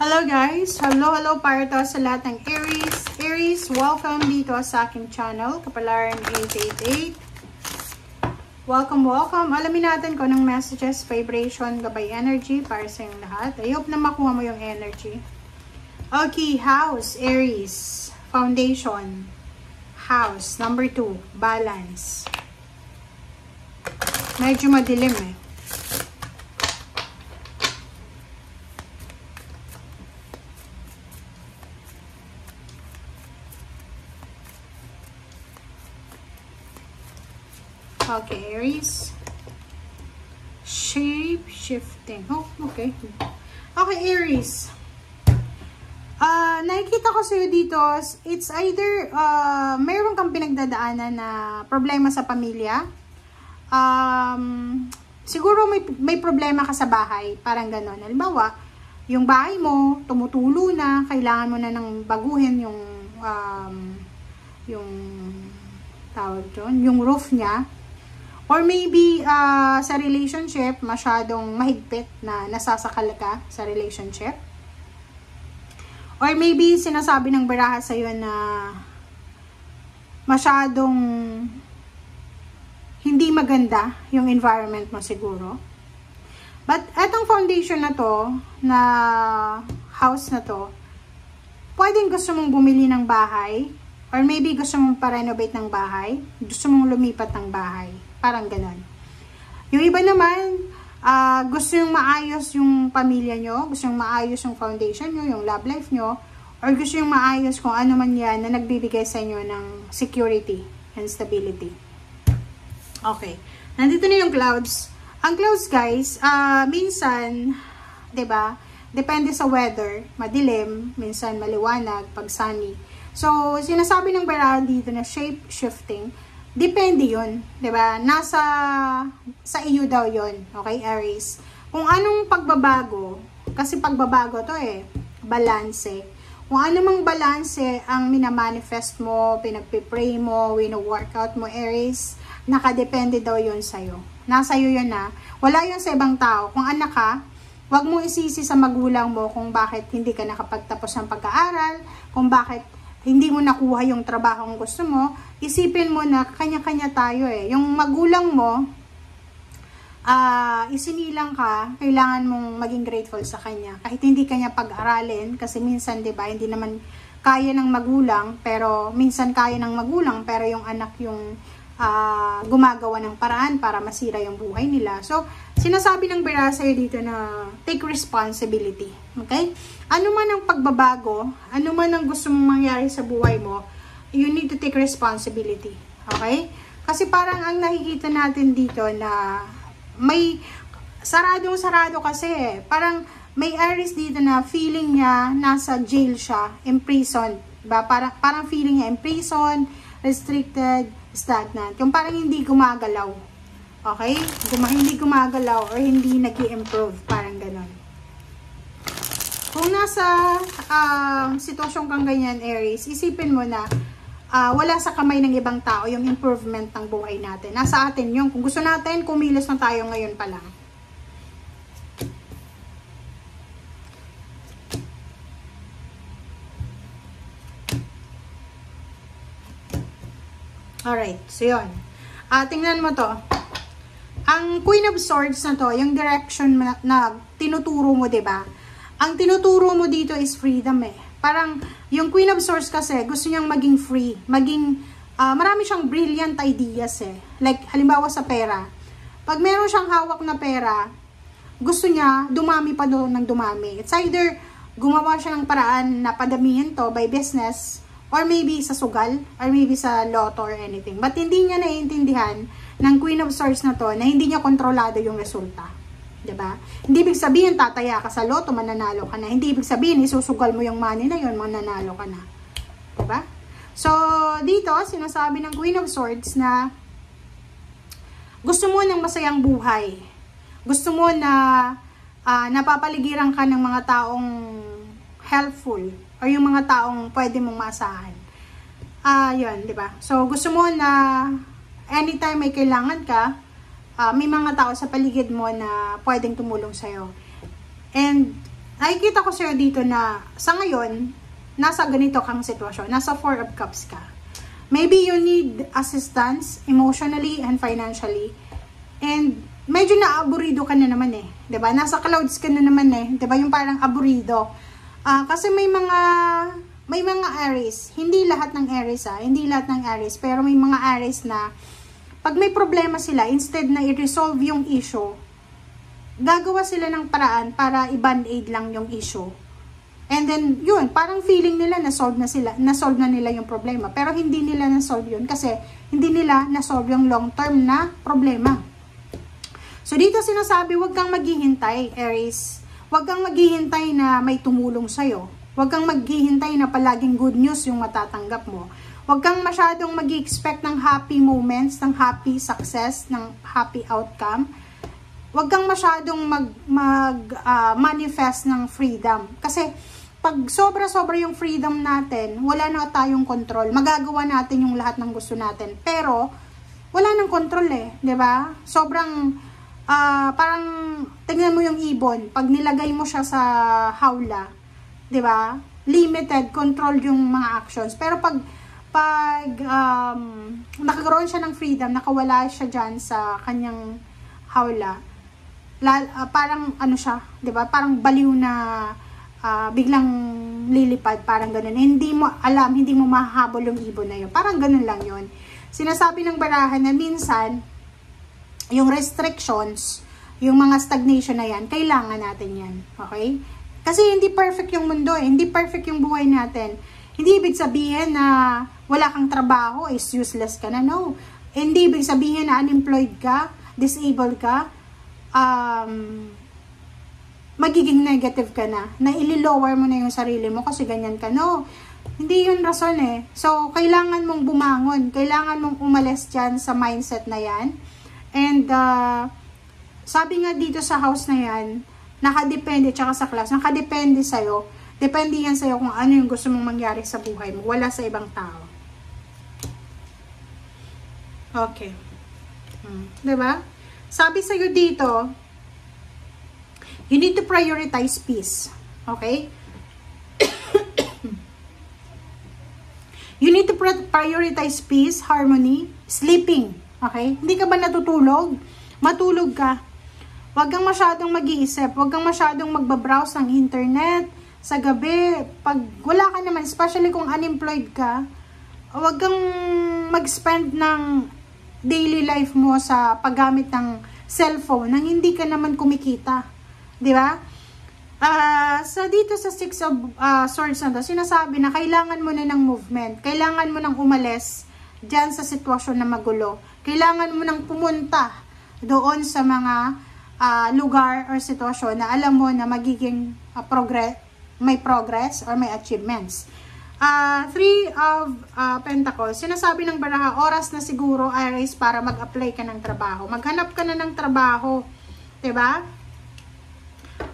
Hello guys! Hello para to sa lahat ng Aries. Aries, welcome dito sa aking channel, Kapalaran 888. Welcome. Alamin natin kung anong messages, vibration, gabay energy para sa inyong lahat. I hope na makuha mo yung energy. Okay, house, Aries. Foundation. House, number 2, balance. Medyo madilim eh. Okay, Aries. Shape shifting. Oh, okay. Okay, Aries. Nakikita ko sa'yo dito, it's either mayroon kang pinagdadaanan na problema sa pamilya. Siguro may problema ka sa bahay, parang gano'n. Halimbawa, yung bahay mo, tumutulo na, kailangan mo na nang baguhin yung tawag doon, yung roof niya. Or maybe, sa relationship, masyadong mahigpit na nasasakal ka sa relationship. Or maybe, sinasabi ng baraha sa'yo na masyadong hindi maganda yung environment mo siguro. But, etong foundation na to, na house na to, pwedeng gusto mong bumili ng bahay, or maybe gusto mong pa-renovate ng bahay, gusto mong lumipat ng bahay. Parang ganon. Yung iba naman, gusto yung maayos yung pamilya nyo, gusto yung maayos yung foundation nyo, yung love life nyo, or gusto yung maayos kung ano man yan na nagbibigay sa inyo ng security and stability. Okay. Nandito na yung clouds. Ang clouds, guys, minsan, 'di ba? Depende sa weather, madilim, minsan maliwanag, pag sunny. So, sinasabi ng baraha dito na shape shifting. Depende yun, 'di ba? Sa iyo daw yun, okay, Aries? Kung anong pagbabago, kasi pagbabago to balanse. Kung ano mang balanse ang minamanifest mo, pinagpipray mo, wino-workout mo, Aries, nakadepende daw yun sa'yo. Nasa iyo yun na. Wala yun sa ibang tao. Kung anak ka, wag mo isisi sa magulang mo kung bakit hindi ka nakapagtapos ng pag-aaral, kung bakit hindi mo nakuha yung trabahong gusto mo. Isipin mo na kanya-kanya tayo Yung magulang mo, isinilang ka, kailangan mong maging grateful sa kanya. Kahit hindi kanya pag-aralin, kasi minsan, 'di ba, hindi naman kaya ng magulang, pero minsan kaya ng magulang, pero yung anak yung gumagawa ng paraan para masira yung buhay nila. So, sinasabi ng baraha sa'yo dito na take responsibility. Okay? Ano man ang pagbabago, ano man ang gusto mong mangyari sa buhay mo, you need to take responsibility. Okay? Kasi parang ang nakikita natin dito na may saradong-sarado kasi Parang may Aries dito na feeling niya nasa jail siya, imprisoned. Diba? Parang feeling niya imprisoned, restricted, stagnant. Yung parang hindi gumagalaw. Okay? Hindi gumagalaw or hindi nag-i-improve. Parang ganon. Kung nasa sitwasyon kang ganyan, Aries, isipin mo na wala sa kamay ng ibang tao yung improvement ng buhay natin. Nasa atin yung kung gusto natin, kumilos na tayo ngayon pa lang. Alright, so yun. Tingnan mo to. Ang Queen of Swords na to, yung direction na tinuturo mo, diba? Ang tinuturo mo dito is freedom Parang, yung Queen of Swords kasi, gusto niyang maging free. Marami siyang brilliant ideas Like, halimbawa sa pera. Pag meron siyang hawak na pera, gusto niya, dumami pa doon ng dumami. It's either, gumawa siya ng paraan na padamihin to by business, or maybe sa sugal, or maybe sa lotto or anything. But hindi niya naiintindihan ng Queen of Swords na to na hindi niya kontrolado yung resulta. Diba? Hindi ibig sabihin tataya ka sa lotto, mananalo ka na. Hindi ibig sabihin isusugal mo yung money na yun, mananalo ka na. Diba? So, dito, sinasabi ng Queen of Swords na gusto mo ng masayang buhay. Gusto mo na napapaligiran ka ng mga taong helpful or yung mga taong pwede mong maasahan. Yun, di ba? So, gusto mo na anytime may kailangan ka, may mga tao sa paligid mo na pwedeng tumulong sa'yo. And nakikita ko sa'yo dito na sa ngayon, nasa ganito kang sitwasyon. Nasa 4 of Cups ka. Maybe you need assistance emotionally and financially. And medyo na-aburido ka na naman eh. 'Di ba? Nasa clouds ka na naman eh. 'Di ba? Yung parang aburido. Kasi may mga Aries. Hindi lahat ng Aries Hindi lahat ng Aries. Pero may mga Aries na pag may problema sila, instead na i-resolve yung issue, gagawa sila ng paraan para i-band-aid lang yung issue. And then, yun, parang feeling nila na-solve na nila yung problema. Pero hindi nila na-solve yun kasi hindi nila na-solve yung long-term na problema. So, dito sinasabi, huwag kang maghihintay, Aries. Huwag kang maghihintay na may tumulong sa'yo. Huwag kang maghihintay na palaging good news yung matatanggap mo. Huwag kang masyadong mag-expect ng happy moments, ng happy success, ng happy outcome. Huwag kang masyadong manifest ng freedom. Kasi pag sobra-sobra yung freedom natin, wala na tayong control. Magagawa natin yung lahat ng gusto natin. Pero wala nang control eh, 'di ba? Sobrang parang tingnan mo yung ibon, pag nilagay mo siya sa hawla, 'di ba? Limited control yung mga actions. Pero pag nakakaroon siya ng freedom, nakawala siya diyan sa kanyang hawla, parang ano siya, 'di ba? Parang baliw na biglang lilipad, parang ganun. Hindi mo alam, hindi mo mahahabol yung ibon na yun. Parang ganun lang yun. Sinasabi ng barahan na minsan yung restrictions, yung mga stagnation na yan, kailangan natin yan. Okay? Kasi hindi perfect yung mundo eh. Hindi perfect yung buhay natin. Hindi ibig sabihin na wala kang trabaho is useless ka na. No. Hindi ibig sabihin na unemployed ka, disabled ka, magiging negative ka na ililower mo na yung sarili mo kasi ganyan ka. No, hindi yun rason eh. So, kailangan mong bumangon. Kailangan mong umalis dyan sa mindset na yan. And, sabi nga dito sa house na yan, nakadepende, tsaka sa class, nakadepende sa'yo. Depende yan sa'yo kung ano yung gusto mong mangyari sa buhay mo. Wala sa ibang tao. Okay. Diba? Sabi sa'yo dito, you need to prioritize peace. Okay? You need to prioritize peace, harmony, sleeping. Okay? Hindi ka ba natutulog? Matulog ka. Huwag kang masyadong mag-iisip. Huwag kang masyadong magbabrowse ng internet sa gabi. Pag wala ka naman, especially kung unemployed ka, huwag kang mag-spend ng daily life mo sa paggamit ng cellphone nang hindi ka naman kumikita. Di ba? Dito sa 6 of Swords na to, sinasabi na kailangan mo na ng movement. Kailangan mo nang umalis dyan sa sitwasyon na magulo. Kailangan mo nang pumunta doon sa mga lugar or sitwasyon na alam mo na magiging may progress or may achievements. 3 of Pentacles, sinasabi ng baraha, oras na siguro, Aries, para mag-apply ka ng trabaho. Maghanap ka na ng trabaho. Diba?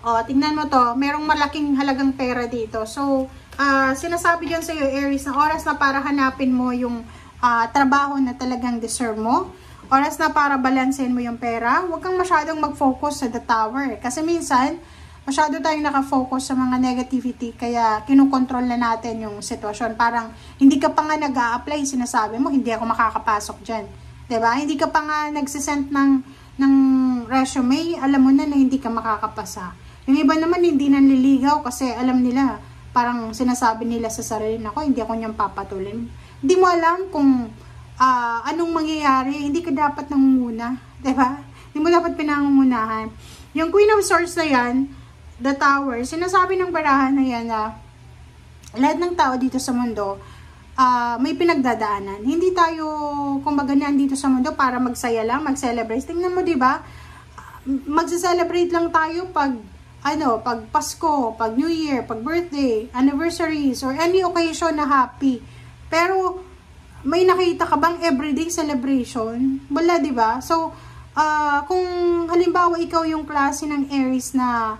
O, tingnan mo to, merong malaking halagang pera dito. So, sinasabi dyan sa'yo, Aries, na oras na para hanapin mo yung trabaho na talagang deserve mo. Oras na para balansehin mo yung pera. Huwag kang masyadong mag-focus sa the tower. Kasi minsan, masyado tayong nakafocus sa mga negativity, kaya kinukontrol na natin yung sitwasyon. Parang, hindi ka pa nga nag-a-apply, sinasabi mo, hindi ako makakapasok dyan. Diba? Hindi ka pa nga nagsisend ng resume, alam mo na hindi ka makakapasa. Yung iba naman, hindi nanliligaw kasi alam nila, parang sinasabi nila sa sarili na ako, hindi ako niyang papatulin. Hindi mo alam kung anong mangyayari, hindi ka dapat nangunguna. Diba? Hindi mo dapat pinangungunahan. Yung Queen of Swords na yan, the Tower, sinasabi ng barahan na yan na lahat ng tao dito sa mundo may pinagdadaanan. Hindi tayo, kumbaga nandito sa mundo para magsaya lang, mag-celebrate. Tingnan mo, diba? Magsa-celebrate lang tayo pag Pasko, pag New Year, pag birthday, anniversaries, or any occasion na happy. Pero, may nakita ka bang everyday celebration? Wala, diba? So, kung halimbawa ikaw yung klase ng Aries na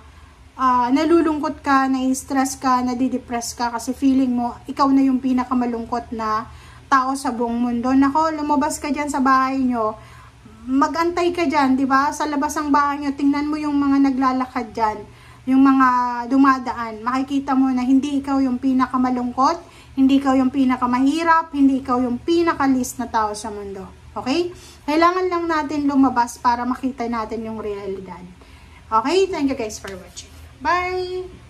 nalulungkot ka, na-stress ka, nadidepress ka kasi feeling mo ikaw na yung pinakamalungkot na tao sa buong mundo. Nako, lumabas ka dyan sa bahay nyo, magantay ka dyan, di ba? Sa labas ng bahay nyo, tingnan mo yung mga naglalakad dyan. yung mga dumadaan, makikita mo na hindi ikaw yung pinakamalungkot, hindi ikaw yung pinakamahirap, hindi ikaw yung pinakalis na tao sa mundo. Okay? Kailangan lang natin lumabas para makita natin yung realidad. Okay? Thank you guys for watching. Bye!